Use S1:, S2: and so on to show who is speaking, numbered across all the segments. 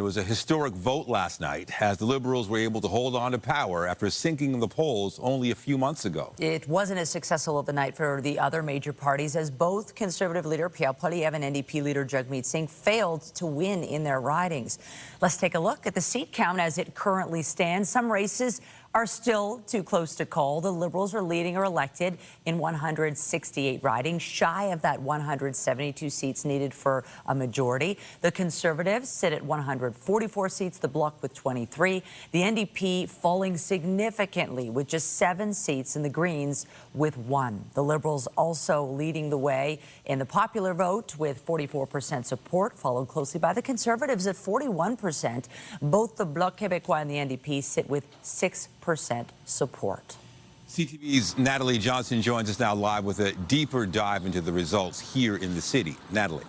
S1: it was a historic vote last night as the Liberals were able to hold on to power after sinking in the polls only a few months ago.
S2: It wasn't as successful of a night for the other major parties as both Conservative leader Pierre Poilievre and NDP leader Jagmeet Singh failed to win in their ridings. Let's take a look at the seat count as it currently stands. Some races are still too close to call. The Liberals are leading or elected in 168 ridings, shy of that 172 seats needed for a majority. The Conservatives sit at 144 seats, the Bloc with 23. The NDP falling significantly with just 7 seats, and the Greens with 1. The Liberals also leading the way in the popular vote with 44% support, followed closely by the Conservatives at 41%. Both the Bloc Québécois and the NDP sit with 6% support.
S1: CTV's Natalie Johnson joins us now live with a deeper dive into the results here in the city. Natalie.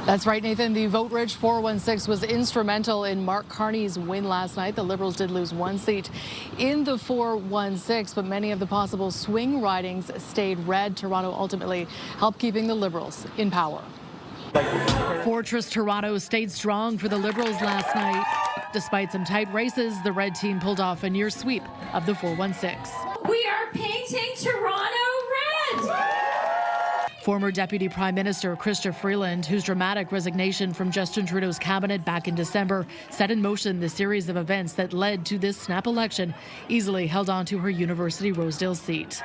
S3: That's right, Nathan. The vote-rich 416 was instrumental in Mark Carney's win last night. The Liberals did lose 1 seat in the 416, but many of the possible swing ridings stayed red. Toronto ultimately helped keeping the Liberals in power. Fortress Toronto stayed strong for the Liberals last night. Despite some tight races, the red team pulled off a near sweep of the 416.
S4: We are painting Toronto red!
S3: Former Deputy Prime Minister Chrystia Freeland, whose dramatic resignation from Justin Trudeau's cabinet back in December set in motion the series of events that led to this snap election, easily held on to her University Rosedale seat.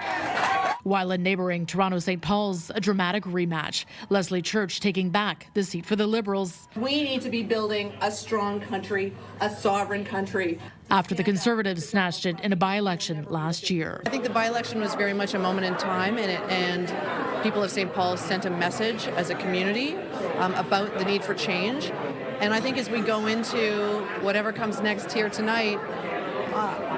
S3: While in neighboring Toronto St. Paul's, a dramatic rematch. Leslie Church taking back the seat for the Liberals.
S5: We need to be building a strong country, a sovereign country.
S3: After the Conservatives snatched it in a by-election last year.
S5: I think the by-election was very much a moment in time, and people of St. Paul sent a message as a community about the need for change. And I think as we go into whatever comes next here tonight,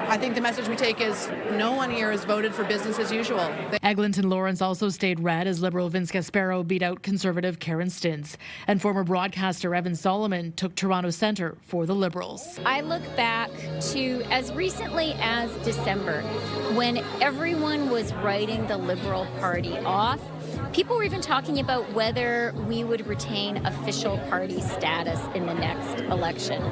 S5: I think the message we take is no one here has voted for business as usual.
S3: Eglinton Lawrence also stayed red as Liberal Vince Gasparo beat out Conservative Karen Stintz. And former broadcaster Evan Solomon took Toronto Centre for the Liberals.
S4: I look back to as recently as December, when everyone was writing the Liberal Party off. People were even talking about whether we would retain official party status in the next election.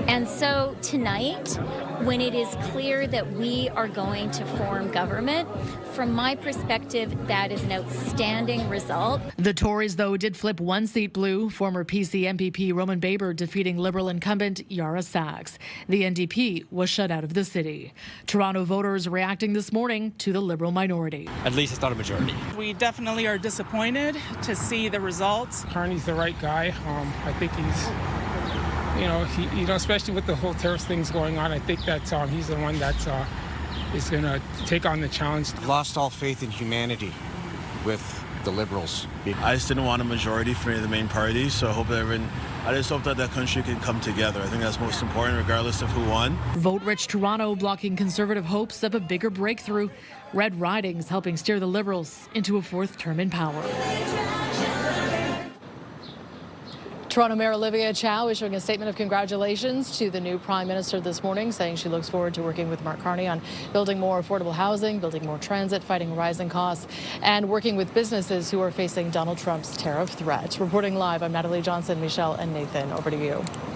S4: And so tonight, when it is clear that we are going to form government, from my perspective, that is an outstanding result.
S3: The Tories, though, did flip 1 seat blue, former PC MPP Roman Baber defeating Liberal incumbent Yara Sachs. The NDP was shut out of the city. Toronto voters reacting this morning to the Liberal minority.
S6: At least it's not a majority.
S7: We definitely are disappointed to see the results.
S8: Carney's the right guy. I think he's, especially with the whole tariff things going on, I think that he's the one that's is going to take on the challenge.
S6: Lost all faith in humanity with the Liberals.
S9: I just didn't want a majority for any of the main parties, so I just hope that that country can come together. I think that's most important, regardless of who won.
S3: Vote-rich Toronto blocking Conservative hopes of a bigger breakthrough. Red ridings helping steer the Liberals into a 4th term in power. Toronto Mayor Olivia Chow issuing a statement of congratulations to the new Prime Minister this morning, saying she looks forward to working with Mark Carney on building more affordable housing, building more transit, fighting rising costs, and working with businesses who are facing Donald Trump's tariff threat. Reporting live, I'm Natalie Johnson, Michelle and Nathan. Over to you.